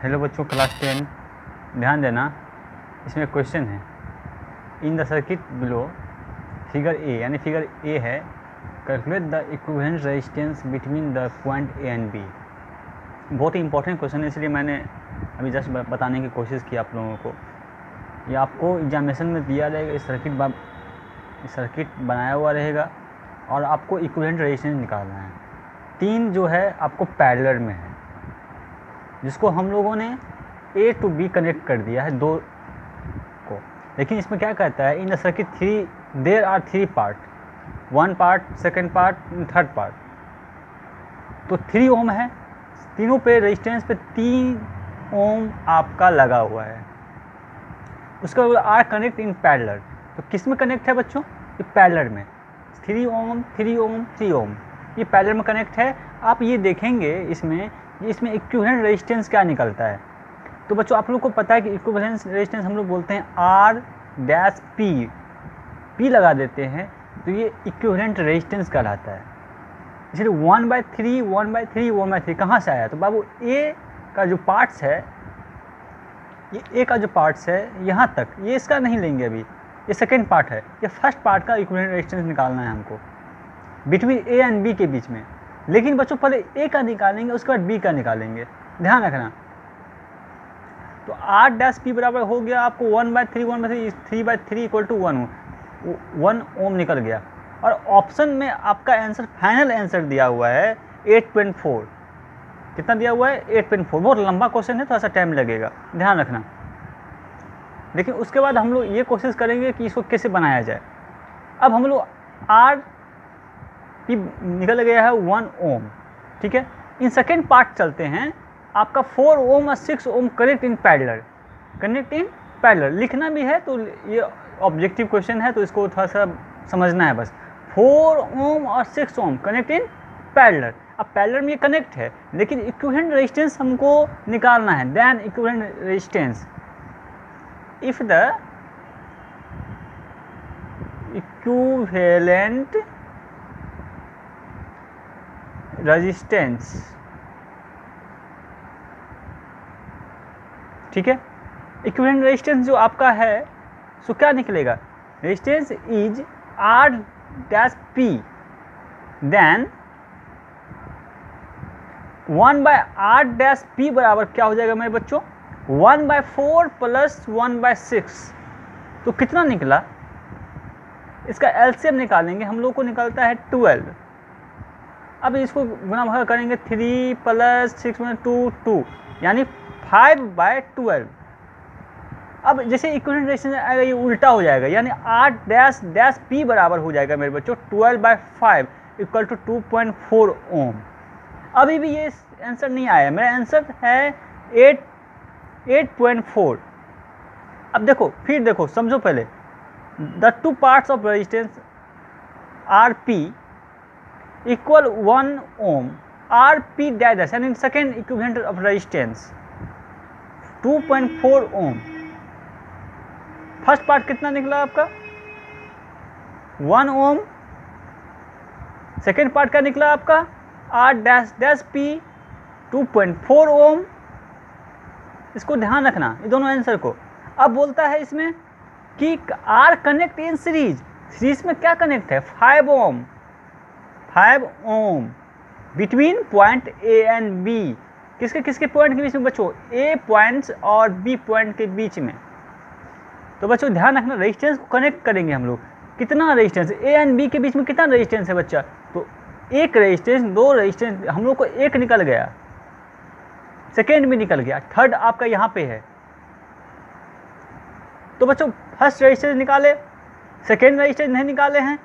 Hello बच्चों, class 10 ध्यान देना। इसमें क्वेश्चन है, in the circuit below figure A, यानी फिगर ए है, calculate the equivalent resistance between the point A and B. बहुत ही इंपॉर्टेंट क्वेश्चन है, इसलिए मैंने अभी जस्ट बताने की कोशिश की आप लोगों को। ये आपको एग्जामिनेशन में दिया जाएगा, सर्किट बनाया हुआ रहेगा और आपको इक्विवेलेंट रेजिस्टेंस निकालना है। 3 जो है आपको पैरेलल में है, जिसको हम लोगों ने ए टू बी कनेक्ट कर दिया है 2 को। लेकिन इसमें क्या कहता है, in the circuit 3 there are 3 part, 1 part, second part, third part. तो 3 ओम है, तीनों पे रेजिस्टेंस पे 3 ओम आपका लगा हुआ है। उसका आर कनेक्ट इन पैरेलल। तो किस में कनेक्ट है बच्चों? ये पैरेलल में 3 ओम 3 ओम 3 ओम, ये पैरेलल में कनेक्ट है। आप ये देखेंगे इसमें इक्विवेलेंट रेजिस्टेंस क्या निकलता है। तो बच्चों आप लोग को पता है कि इक्विवेलेंट रेजिस्टेंस हम लोग बोलते हैं आर डैश पी लगा देते हैं, तो ये इक्विवेलेंट रेजिस्टेंस कहलाता है। इसलिए 1/3 1/3 1/3 कहाँ से आया? तो बाबू ए का जो पार्ट्स है, ये ए का जो पार्ट्स है यहाँ तक, ये इसका नहीं लेंगे अभी, ये सेकेंड पार्ट है। ये फर्स्ट पार्ट का इक्विवेलेंट रेजिस्टेंस निकालना है हमको बिटवीन ए एंड बी के बीच में। लेकिन बच्चों पहले ए का निकालेंगे, उसके बाद बी का निकालेंगे, ध्यान रखना। तो आर डैश पी बराबर हो गया आपको 1/3 1/3 3/3 = 1 ओम निकल गया। और ऑप्शन में आपका आंसर, फाइनल आंसर दिया हुआ है 8.4। कितना दिया हुआ है? 8.4। बहुत लंबा क्वेश्चन है, थोड़ा सा टाइम लगेगा, ध्यान रखना। लेकिन उसके बाद हम लोग ये कोशिश करेंगे कि इसको कैसे बनाया जाए। अब हम लोग आर पी निकल गया है 1 ओम, ठीक है। इन सेकेंड पार्ट चलते हैं। आपका 4 ओम और 6 ओम कनेक्ट इन पैरेलल लिखना भी है, तो ये ऑब्जेक्टिव क्वेश्चन है, तो इसको थोड़ा सा समझना है बस। 4 ओम और 6 ओम कनेक्ट इन पैरेलल। अब पैरेलल में ये कनेक्ट है, लेकिन इक्विवेलेंट रेजिस्टेंस हमको निकालना है। Then equivalent resistance, if the equivalent resistance, ठीक है, इक्विवेलेंट रेजिस्टेंस जो आपका है सो क्या निकलेगा? Resistance is R dash P, then 1/r dash P बराबर क्या हो जाएगा मेरे बच्चों? 1/4 + 1/6। तो कितना निकला? इसका एलसीएम निकालेंगे, हम लोग को निकलता है 12। अब इसको गुना भागा करेंगे, 3 + 6 = 2, यानी 5/12। अब जैसे इक्विवेलेंट रेजिस्टेंस आएगा, ये उल्टा हो जाएगा, यानी आर डैश डैश पी बराबर हो जाएगा मेरे बच्चों 12/5 = 2.4 ओम। अभी भी ये आंसर नहीं आया, मेरा आंसर है 8.4। अब देखो, फिर देखो, समझो पहले। The 2 parts of resistance R P equal 1 ohm, R P dash यानी second equivalent of resistance 2.4 ohm. First part कितना निकला आपका? 1 ओम। सेकेंड पार्ट क्या निकला आपका? आर डैश डैश पी 2.4 ओम। इसको ध्यान रखना, ये दोनों आंसर को। अब बोलता है इसमें कि आर कनेक्ट इन सीरीज में क्या कनेक्ट है? 5 ohm between point A and B. किसके पॉइंट के बीच में बच्चों? ए पॉइंट्स और बी पॉइंट के बीच में। तो बच्चों ध्यान रखना, रेजिस्टेंस को कनेक्ट करेंगे हम लोग। कितना रेजिस्टेंस? ए एंड बी के बीच में कितना रेजिस्टेंस है बच्चा? तो एक रेजिस्टेंस, 2 रेजिस्टेंस, हम लोग को एक निकल गया, सेकेंड भी निकल गया, थर्ड आपका यहाँ पे है। तो बच्चों फर्स्ट रेजिस्टेंस निकाले, सेकेंड रेजिस्टेंस नहीं निकाले हैं।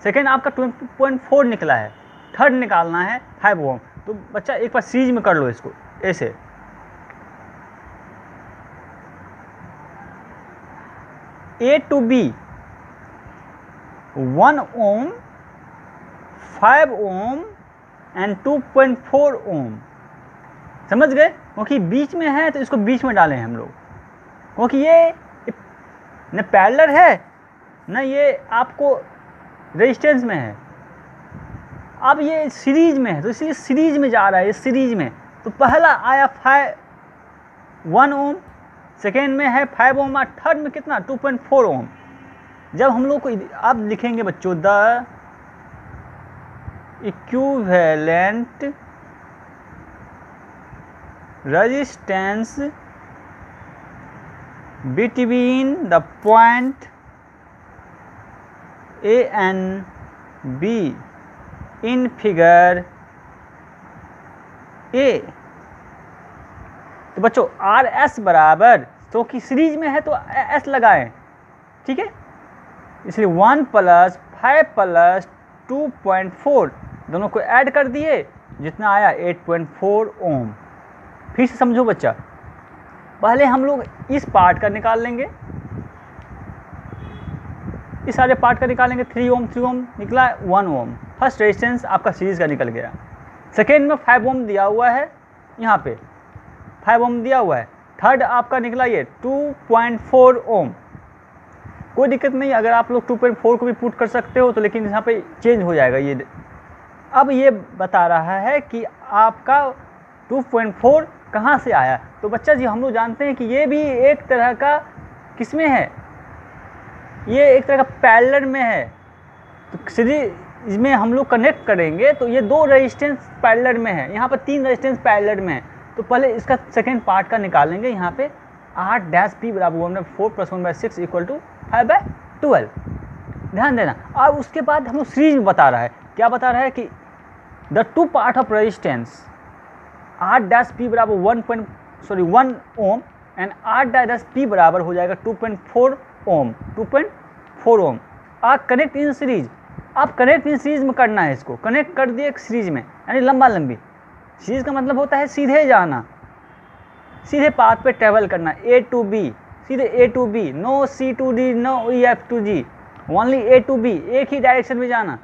सेकेंड आपका 2.4 निकला है, थर्ड निकालना है 5 ओम। तो बच्चा एक बार सीरीज में कर लो इसको ऐसे। A to B 1 ohm, 5 ohm and 2.4 ohm. समझ गए? क्योंकि बीच में है तो इसको बीच में डालें हम लोग, क्योंकि ये न पैरेलल है न ये आपको रेजिस्टेंस में है। अब ये सीरीज में है, तो इसलिए सीरीज में जा रहा है, ये सीरीज में। तो पहला आया 1 ओम, सेकेंड में है 5 ओम और थर्ड में कितना 2.4 ओम। जब हम लोग को आप लिखेंगे बच्चों the equivalent resistance between the point A and be in figure A, तो बच्चों आर एस बराबर, तो कि सीरीज में है तो एस लगाएं, ठीक है। इसलिए 1 + 5 + 2.4 दोनों को ऐड कर दिए, जितना आया 8.4 ओम। फिर से समझो बच्चा, पहले हम लोग इस पार्ट का निकाल लेंगे, इस सारे पार्ट का निकालेंगे। 3 ओम निकला, 1 ओम। फर्स्ट रेजिस्टेंस आपका सीरीज का निकल गया। सेकेंड में 5 ओम दिया हुआ है, यहाँ पे 5 ओम दिया हुआ है। थर्ड आपका निकला ये 2.4 ओम। कोई दिक्कत नहीं, अगर आप लोग 2.4 को भी पुट कर सकते हो तो, लेकिन यहाँ पे चेंज हो जाएगा ये। अब ये बता रहा है कि आपका 2.4 कहाँ से आया। तो बच्चा जी हम लोग जानते हैं कि ये भी एक तरह का किसमें है, ये एक तरह का पैरेलल में है। तो सीरीज में हम लोग कनेक्ट करेंगे तो ये 2 रेजिस्टेंस पैरेलल में है, यहाँ पर 3 रेजिस्टेंस पैरेलल में है। तो पहले इसका सेकेंड पार्ट का निकालेंगे। यहाँ पे R-P बराबर 1/4 + 1/6 = 5/12। ध्यान देना। और उसके बाद हम लोग सीरीज में बता रहा है, क्या बता रहा है कि the 2 part of resistance R-P बराबर 1 ओम एंड R-P बराबर हो जाएगा 2.4 ओम। 2.4 ओम आर कनेक्ट इन सीरीज। आप कनेक्ट इन सीरीज में करना है, इसको कनेक्ट कर दिए एक सीरीज में, यानी लंबा लंबी। सीरीज का मतलब होता है सीधे जाना, सीधे पाथ पे ट्रेवल करना, A to B, सीधे A to B, no C to D, no EF to G, only A to B, एक ही डायरेक्शन में जाना।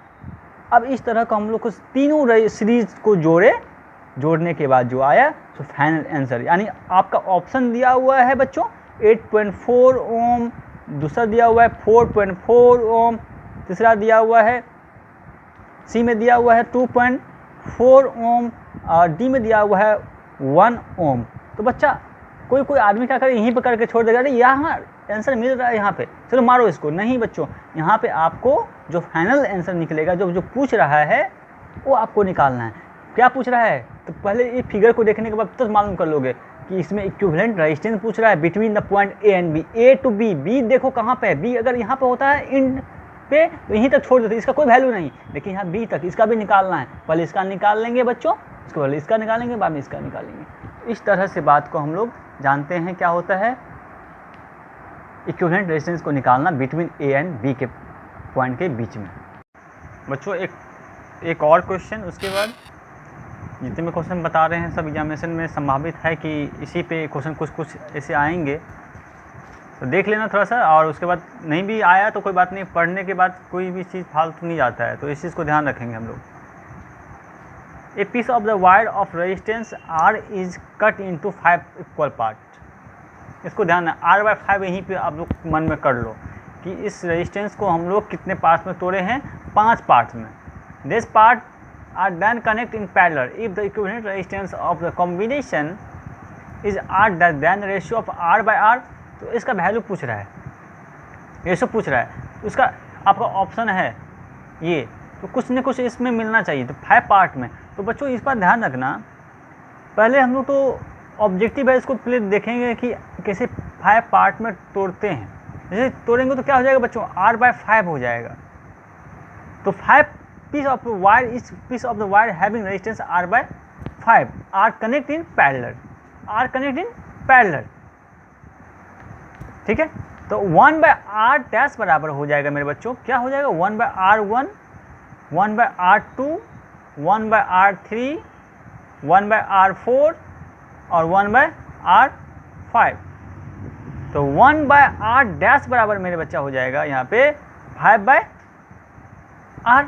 अब इस तरह का हम लोग को तीनों सीरीज को जोड़ने के बाद जो आया तो फाइनल आंसर, यानी आपका ऑप्शन दिया हुआ है बच्चों 8.4 ओम, दूसरा दिया हुआ है 4.4 ओम, तीसरा दिया हुआ है सी में दिया हुआ है 2.4 ओम और डी में दिया हुआ है 1 ओम। तो बच्चा कोई आदमी क्या करे, यहीं पर करके छोड़ देगा, अरे यहाँ आंसर मिल रहा है यहाँ पे, चलो मारो इसको। नहीं बच्चों, यहाँ पे आपको जो फाइनल आंसर निकलेगा, जो पूछ रहा है वो आपको निकालना है। क्या पूछ रहा है तो पहले ये फिगर को देखने के बाद तो मालूम कर लोगे कि इसमें इक्विवेलेंट रेजिस्टेंस पूछ रहा है between the point A and B, A to B. B देखो कहाँ पे है, बी अगर यहाँ पे होता है इंड पे तो यहीं तक छोड़ देते, इसका कोई वैल्यू नहीं, लेकिन यहाँ बी तक इसका भी निकालना है। पहले इसका निकाल लेंगे बच्चों, इसको पहले इसका निकालेंगे, बाद में इसका निकालेंगे। इस तरह से बात को हम लोग जानते हैं क्या होता है इक्विवेलेंट रेजिस्टेंस को निकालना बिटवीन ए एंड बी के पॉइंट के बीच में। बच्चों एक और क्वेश्चन, उसके बाद जितने में क्वेश्चन बता रहे हैं सब एग्जामिनेशन में संभावित है कि इसी पे क्वेश्चन कुछ ऐसे आएंगे, तो देख लेना थोड़ा सा। और उसके बाद नहीं भी आया तो कोई बात नहीं, पढ़ने के बाद कोई भी चीज़ फालतू नहीं जाता है, तो इस चीज़ को ध्यान रखेंगे हम लोग। A piece of the wire of resistance R is cut into 5 equal part. इसको ध्यान है, R/5 यहीं पे आप लोग मन में कर लो कि इस रेजिस्टेंस को हम लोग कितने पार्ट्स में तोड़े हैं, 5 पार्ट्स में। This part are then connect in parallel if the equivalent resistance of the combination is R, then ratio of R/R। तो इसका वैल्यू पूछ रहा है, रेशो पूछ रहा है, तो इसका आपका ऑप्शन है ये, तो कुछ न कुछ इसमें मिलना चाहिए। तो 5 पार्ट में, तो बच्चों इस पर ध्यान रखना। पहले हम लोग तो ऑब्जेक्टिव है, इसको पहले देखेंगे कि कैसे 5 पार्ट में तोड़ते हैं। जैसे तोड़ेंगे तो क्या हो जाएगा बच्चों, R/5 हो जाएगा। तो 5 piece of wire, each piece of the wire having resistance R/5 are connect in parallel, are connect in parallel, ठीक है। तो 1/R' बराबर हो जाएगा मेरे बच्चों, क्या हो जाएगा 1/R1, 1/R2, 1/R3, 1/R4 और 1/R5। तो 1/R' बराबर मेरे बच्चा हो जाएगा यहाँ पे 5/R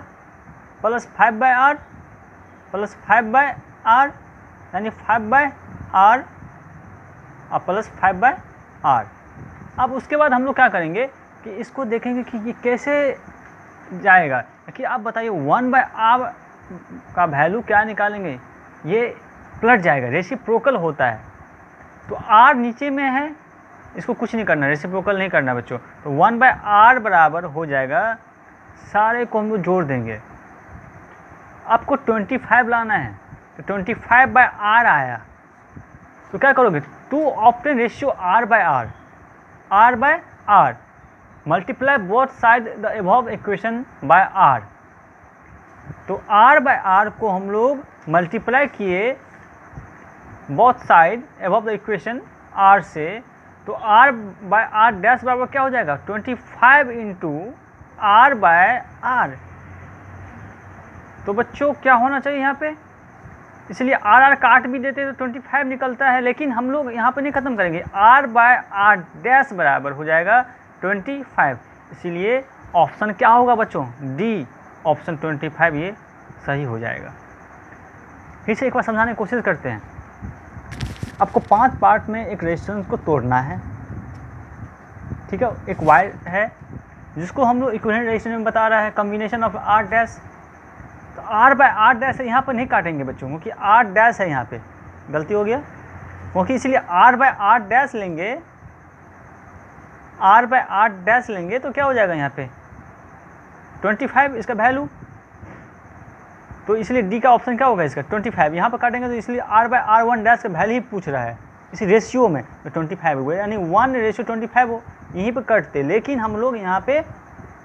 plus 5/R plus 5/R, यानी 5/R और प्लस 5/R। अब उसके बाद हम लोग क्या करेंगे कि इसको देखेंगे कि ये कैसे जाएगा। कि आप बताइए 1/R का वैल्यू क्या निकालेंगे, ये पलट जाएगा, रेसिप्रोकल होता है। तो R नीचे में है, इसको कुछ नहीं करना, रेसिप्रोकल नहीं करना बच्चों। तो 1/r बराबर हो जाएगा, सारे को हम लोग जोड़ देंगे। आपको 25 लाना है, तो 25/r आया, तो क्या करोगे, to obtain ratio r/r multiply both side the above equation by r। तो r/r को हम लोग मल्टीप्लाई किए both side above the equation r से, तो r/r डैश बराबर क्या हो जाएगा, 25 इंटू r/r। तो बच्चों क्या होना चाहिए यहाँ पे, इसलिए r काट भी देते तो 25 निकलता है, लेकिन हम लोग यहाँ पे नहीं ख़त्म करेंगे, r/r डैश बराबर हो जाएगा 25। इसीलिए ऑप्शन क्या होगा बच्चों, डी ऑप्शन 25 ये सही हो जाएगा। फिर से एक बार समझाने की कोशिश करते हैं। आपको 5 पार्ट में एक रेजिस्टेंस को तोड़ना है, ठीक है। एक वायर है जिसको हम लोग इक्विवेलेंट रेजिस्टेंस में बता रहा है कॉम्बिनेशन ऑफ r डैश। तो r/r डैश यहाँ पर नहीं काटेंगे बच्चों, क्योंकि r डैश है, यहाँ पे गलती हो गया, क्योंकि इसलिए r/r डैश लेंगे, r/r डैश लेंगे तो क्या हो जाएगा यहाँ पे 25 इसका वैल्यू। तो इसलिए डी का ऑप्शन क्या होगा इसका 25। यहाँ पर काटेंगे तो इसलिए r/r1 डैश का वैल्यू ही पूछ रहा है, इसी रेशियो में तो 25 हो गया, यानी 1:25 हो, यहीं पर कटते। लेकिन हम लोग यहाँ पे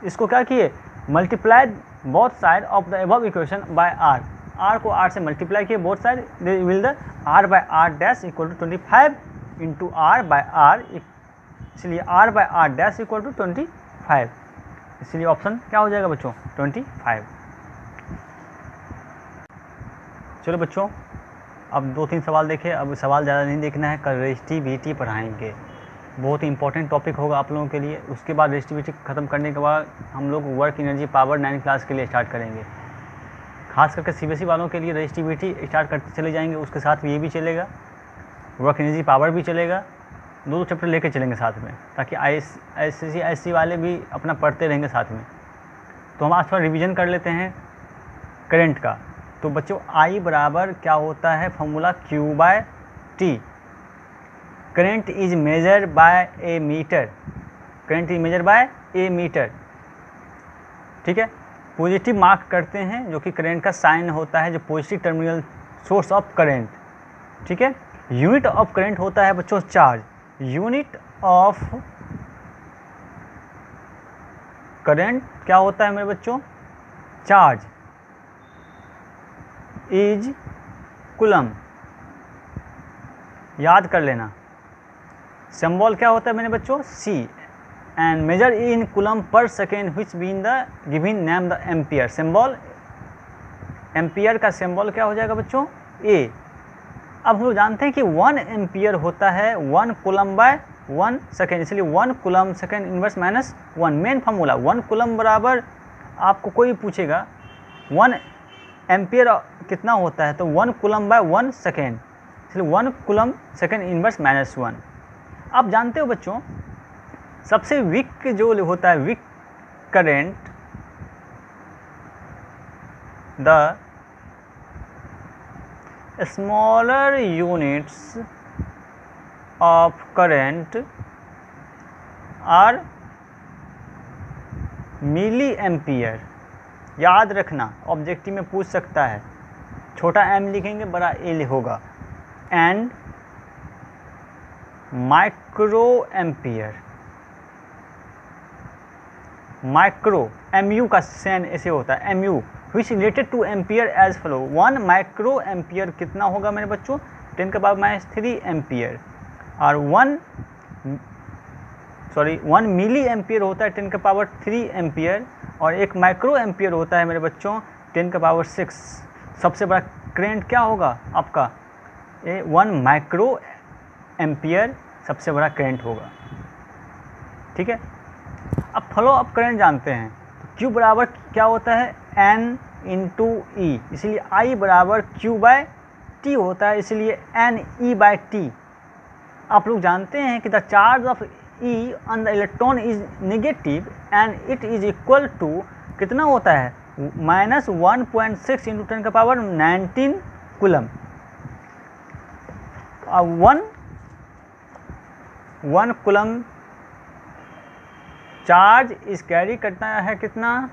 इसको क्या किए, multiply both side of the above equation by r। r को r से मल्टीप्लाई किए both side, they will the r/r dash equal to 25 into r/r, इसलिए r/r डैश इक्वल टू 25। इसलिए ऑप्शन क्या हो जाएगा बच्चों 25। चलो बच्चों, अब 2-3 सवाल देखें, अब सवाल ज़्यादा नहीं देखना है, कल रेजिस्टिविटी पढ़ाएंगे, बहुत ही इंपॉर्टेंट टॉपिक होगा आप लोगों के लिए। उसके बाद रेजिस्टिविटी ख़त्म करने के बाद हम लोग वर्क एनर्जी पावर 9 क्लास के लिए स्टार्ट करेंगे। खास करके सीबीएसई वालों के लिए रेजिस्टिविटी स्टार्ट करते चले जाएंगे, उसके साथ ये भी चलेगा, वर्क एनर्जी पावर भी चलेगा, 2 चैप्टर लेके चलेंगे साथ में, ताकि ISC वाले भी अपना पढ़ते रहेंगे साथ में। तो हम आज थोड़ा रिवीजन कर लेते हैं करंट का। तो बच्चों I बराबर क्या होता है, formula Q/T। Current is measure by a meter, current is measure by a meter, ठीक है। पॉजिटिव मार्क करते हैं, जो कि करंट का साइन होता है, जो positive terminal source of current, ठीक है। यूनिट ऑफ करंट होता है बच्चों चार्ज, यूनिट ऑफ करंट क्या होता है मेरे बच्चों, चार्ज इज कूलम, याद कर लेना। सिंबल क्या होता है मेरे बच्चों, C, and measure in coulomb per second which been the given name the ampere. Symbol ampere का सिंबल क्या हो जाएगा बच्चों, A। अब हम लोग जानते हैं कि 1 एम्पियर होता है 1 कूलम/1 सेकेंड, इसलिए 1 coulomb second inverse -1। Main formula 1 coulomb बराबर, आपको कोई पूछेगा 1 एम्पियर कितना होता है, तो 1 कूलम/1 सेकेंड, इसलिए 1 कूलम सेकेंड इनवर्स -1। आप जानते हो बच्चों, सबसे वीक जो होता है, weak current, the smaller units of current are milli ampere. याद रखना, ऑब्जेक्टिव में पूछ सकता है, छोटा m लिखेंगे, बड़ा a होगा, एंड माइक्रो एम्पियर, माइक्रो mu का साइन ऐसे होता है, mu which related to ampere as follow. 1 micro ampere कितना होगा मेरे बच्चों, 10⁻³ एम्पियर, और 1 मिली एम्पियर होता है 10⁻³ एम्पियर, और 1 माइक्रो एम्पियर होता है मेरे बच्चों 10⁻6। सबसे बड़ा करंट क्या होगा आपका, 1 माइक्रो एम्पियर सबसे बड़ा करंट होगा, ठीक है। अब फॉलो अप करंट जानते हैं, तो Q बराबर क्या होता है, N इंटू E, इसलिए I बराबर Q/T होता है, इसलिए NE/T। आप लोग जानते हैं कि the charge of E on the electron is negative and it is equal to कितना होता है, -1.6 इंटू 10⁻19 कूलम। 1 1 कूलम चार्ज इस कैरी करता है कितना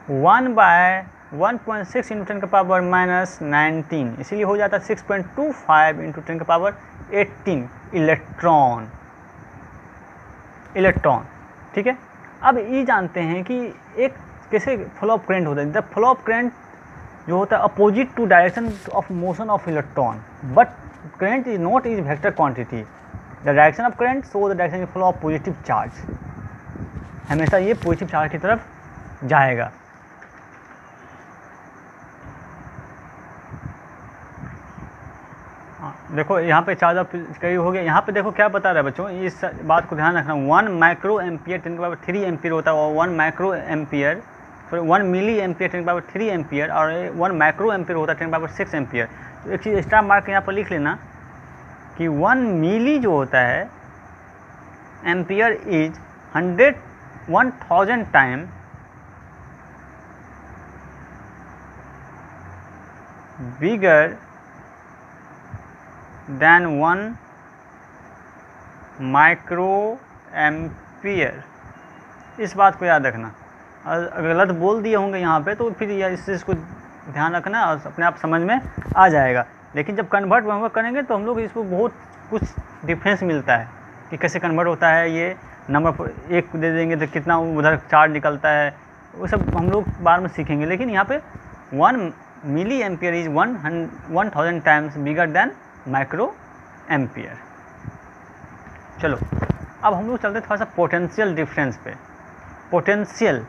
1/1.6 इंटू 10 का पावर -19, इसीलिए हो जाता है 6.25 इंटू 10 का पावर 18 इलेक्ट्रॉन। ठीक है, अब ये जानते हैं कि एक कैसे फ्लो ऑफ करंट होता है। द फ्लो ऑफ करंट जो होता है opposite to direction of motion of electron, but current is not is vector quantity. The direction of current so the direction flow of positive charge, हमेशा ये positive charge की तरफ जाएगा। देखो यहाँ पे चार्ज ऑफ कई हो गया। यहाँ पे देखो क्या बता रहा है बच्चों, इस बात को ध्यान रखना। 1 माइक्रो एम्पियर 10 की पावर 3 एम्पियर होता है, और 1 माइक्रो एम्पियर 1 मिली एम्पियर 10 की पावर 3 एम्पियर, और 1 माइक्रो एम्पियर होता है 10 की पावर 6 एम्पियर। तो एक चीज़ स्टार मार्क यहाँ पर लिख लेना कि 1 मिली जो होता है ampere is 1000 time bigger than 1 micro ampere. इस बात को याद रखना, अगर गलत बोल दिए होंगे यहाँ पे तो फिर इस चीज़ को ध्यान रखना और अपने आप समझ में आ जाएगा। लेकिन जब कन्वर्ट हम लोग करेंगे तो हम लोग इसको बहुत कुछ डिफरेंस मिलता है कि कैसे कन्वर्ट होता है। ये नंबर एक दे देंगे तो कितना उधर चार्ज निकलता है, वो सब हम लोग बाद में सीखेंगे। लेकिन यहाँ पे 1 milli ampere is 1000 times bigger than micro ampere. चलो अब हम लोग चलते थोड़ा सा पोटेंशियल डिफरेंस पे। Potential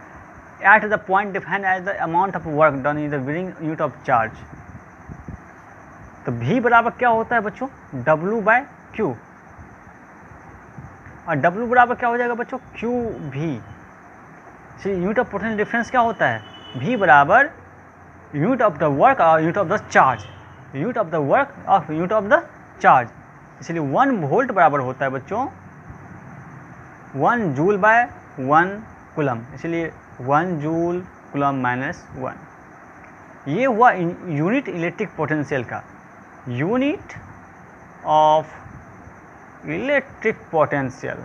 at the point defined as the amount of work done in the varying unit of charge. तो V बराबर क्या होता है बच्चों, W/Q, और W बराबर क्या हो जाएगा बच्चों, QV। Unit of potential difference क्या होता है, V बराबर यूनिट ऑफ द वर्क और unit of the charge, unit of the work और यूनिट ऑफ द चार्ज। इसलिए 1 वोल्ट बराबर होता है बच्चों 1 जूल/1 कूलम, इसलिए 1 जूल कूलम -1। ये हुआ यूनिट इलेक्ट्रिक पोटेंशियल का, यूनिट ऑफ इलेक्ट्रिक पोटेंशियल।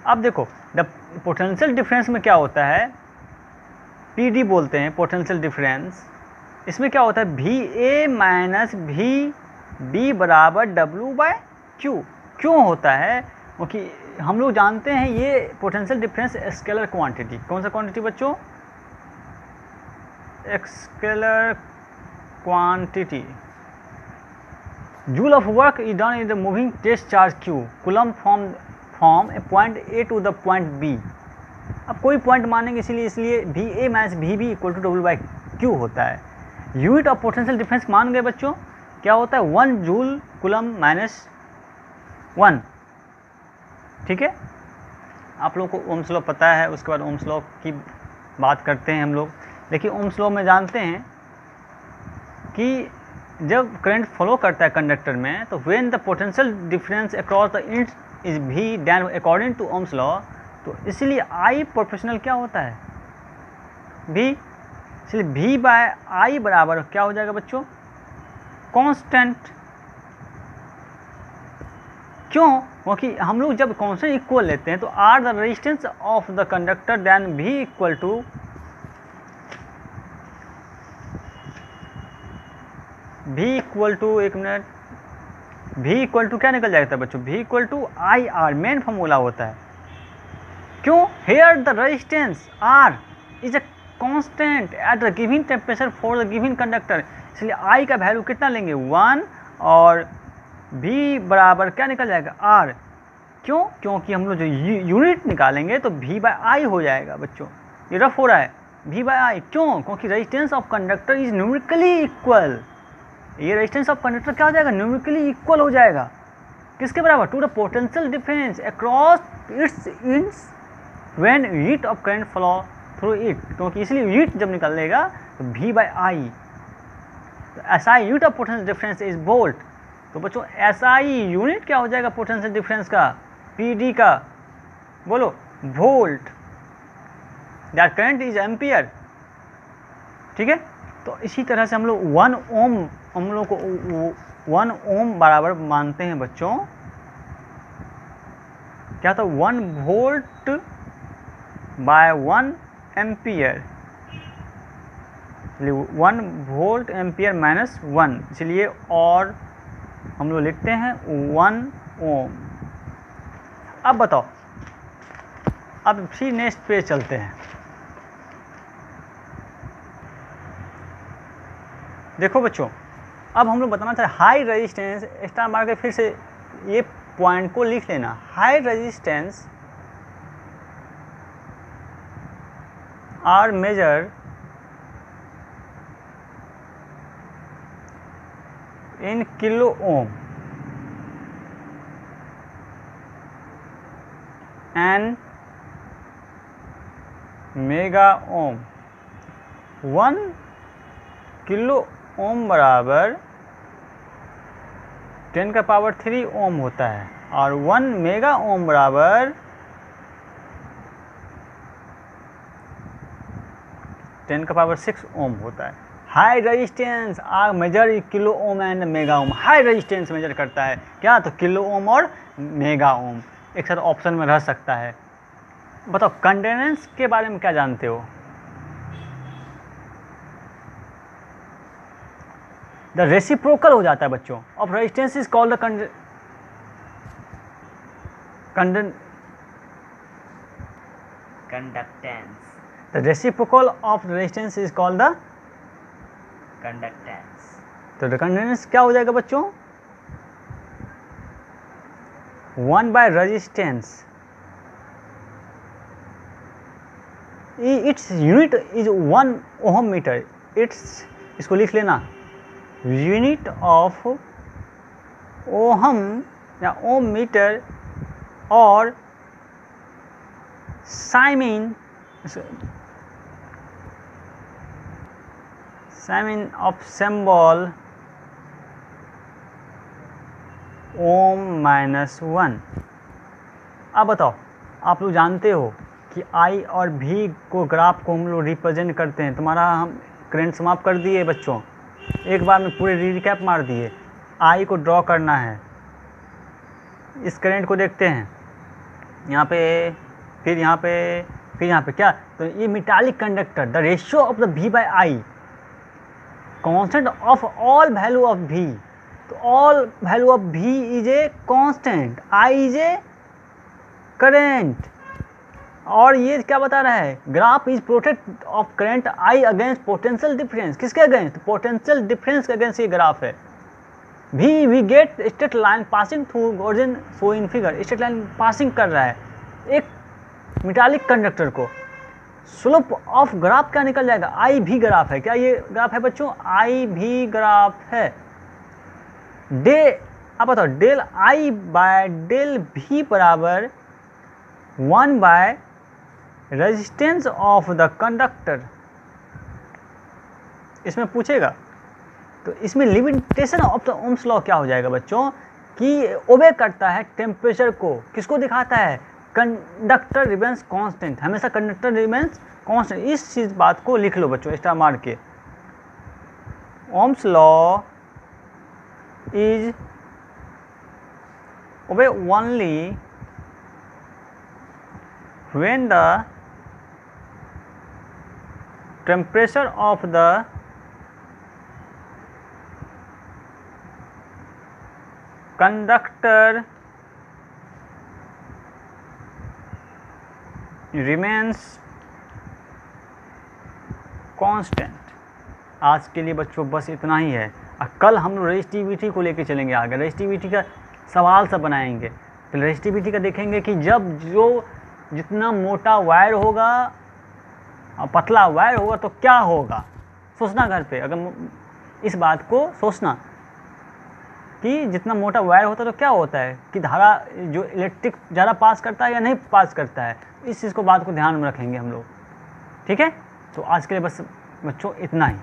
अब देखो द पोटेंशियल डिफरेंस में क्या होता है, PD बोलते हैं पोटेंशियल डिफरेंस। इसमें क्या होता है, VA माइनस VB बराबर W/Q। क्यों होता है, क्योंकि हम लोग जानते हैं ये पोटेंशियल डिफरेंस स्केलर क्वांटिटी। कौन सा क्वांटिटी बच्चों, scalar quantity. Joule of work is done in the moving test charge Q, coulomb from a point A to the point B। अब कोई पॉइंट मानेंगे, इसलिए VA minus VB equal to W/Q होता है। यूनिट ऑफ पोटेंशियल डिफरेंस मान गए बच्चों, क्या होता है 1 जूल कूलम -1। ठीक है, आप लोग को ओम्स लॉ पता है, उसके बाद ओम्स लॉ की बात करते हैं हम लोग। देखिए ओम्स लॉ में जानते हैं कि जब करंट फ्लो करता है कंडक्टर में, तो when the potential difference across the end is V then according to Ohm's law, तो इसलिए I प्रोपोर्शनल क्या होता है, V। इसलिए V/I बराबर क्या हो जाएगा बच्चों, कांस्टेंट। क्यों, क्योंकि हम लोग जब कांस्टेंट इक्वल लेते हैं तो R the resistance of the conductor then V equal to एक मिनट, V इक्वल टू क्या निकल जाता है बच्चों, V equal to IR main formula होता है। क्यों, here the resistance R is a constant at the given temperature for the given conductor. इसलिए I का वैल्यू कितना लेंगे 1, और V बराबर क्या निकल जाएगा R। क्यों, क्योंकि हम लोग जो यूनिट निकालेंगे तो V/I हो जाएगा बच्चों। ये रफ हो रहा है V/I, क्यों, क्योंकि resistance of conductor is numerically equal. ये रेजिस्टेंस ऑफ कंडक्टर क्या हो जाएगा, न्यूमेरिकली इक्वल हो जाएगा किसके बराबर, to the potential difference across its ends when unit of current flow through it. क्योंकि इसलिए यूनिट जब निकलेगा तो V/I। तो SI unit of potential difference is volt. तो बच्चों SI यूनिट क्या हो जाएगा पोटेंशियल डिफरेंस का, PD का, बोलो volt. That current is ampere. ठीक है, तो इसी तरह से हम लोग 1 ओम हम लोग को 1 ओम बराबर मानते हैं बच्चों, क्या था 1 volt by 1 ampere, 1 volt ampere minus 1, इसलिए और हम लोग लिखते हैं 1 ओम। अब बताओ, अब फिर नेक्स्ट पेज चलते हैं। देखो बच्चों, अब हम लोग बताना चाहते हैं हाई रेजिस्टेंस, स्टार मार के फिर से ये पॉइंट को लिख लेना। High resistance are measure in kilo ohm and mega ohm. 1 kilo ohm बराबर 10 का पावर 3 ओम होता है, और 1 मेगा ओम बराबर 10 का पावर 6 ओम होता है। High resistance are measure kilo ohm and mega ohm. High resistance measure करता है क्या, तो किलो ओम और मेगा ओम एक साथ ऑप्शन में रह सकता है। बताओ कंडक्टेंस के बारे में क्या जानते हो? द रेसिप्रोकल हो जाता है बच्चों of resistance is called the conductance. The reciprocal of resistance is called the conductance. तो द कंडक्टेंस क्या हो जाएगा बच्चों? 1 by resistance, its unit is 1 ohm metre. Its, इसको लिख लेना, यूनिट ऑफ ओहम या ओम मीटर और साइमिन ऑफ सिंबल ओम माइनस 1। अब बताओ, आप लोग जानते हो कि आई और भी को ग्राफ को हम लोग रिप्रेजेंट करते हैं। तुम्हारा हम करंट समाप्त कर दिए बच्चों, एक बार में पूरे रिकैप मार दिए। आई को ड्रॉ करना है, इस करंट को देखते हैं यहाँ पे, फिर यहाँ पे, फिर यहाँ पे, क्या तो ये metallic conductor, the ratio of the V by I, constant of all value of V। तो all value of V is a constant, I is a current. और ये क्या बता रहा है, graph is plotted of current I against potential difference. किसके अगेंस्ट? Potential difference के अगेंस्ट ये ग्राफ है। We get straight line passing through origin so in figure. Straight line passing कर रहा है एक मेटालिक कंडक्टर को। स्लोप ऑफ ग्राफ क्या निकल जाएगा? आई भी ग्राफ है। क्या ये ग्राफ है बच्चों? आई भी ग्राफ है। अब बताओ, डेल आई बाय डेल भी बराबर 1 by resistance of the conductor. इसमें पूछेगा, तो इसमें limitation of the Ohm's law क्या हो जाएगा बच्चों, कि ओबे करता है टेम्परेचर को। किसको दिखाता है? कंडक्टर रिमेंस कांस्टेंट, हमेशा कंडक्टर रिमेंस कांस्टेंट। इस चीज बात को लिख लो बच्चों स्टार मार के। Ohm's law is obey only when the temperature of the conductor remains constant। आज के लिए बच्चों बस इतना ही है। कल हम लोग रेजिस्टिविटी को लेके चलेंगे आगे। रेजिस्टिविटी का सवाल सब बनाएंगे। तो रेजिस्टिविटी का देखेंगे कि जब जो जितना मोटा वायर होगा और पतला वायर होगा तो क्या होगा। सोचना घर पे, अगर इस बात को सोचना कि जितना मोटा वायर होता है तो क्या होता है, कि धारा जो इलेक्ट्रिक ज़्यादा पास करता है या नहीं पास करता है। इस चीज़ को बात को ध्यान में रखेंगे हम लोग। ठीक है, तो आज के लिए बस बच्चों इतना ही।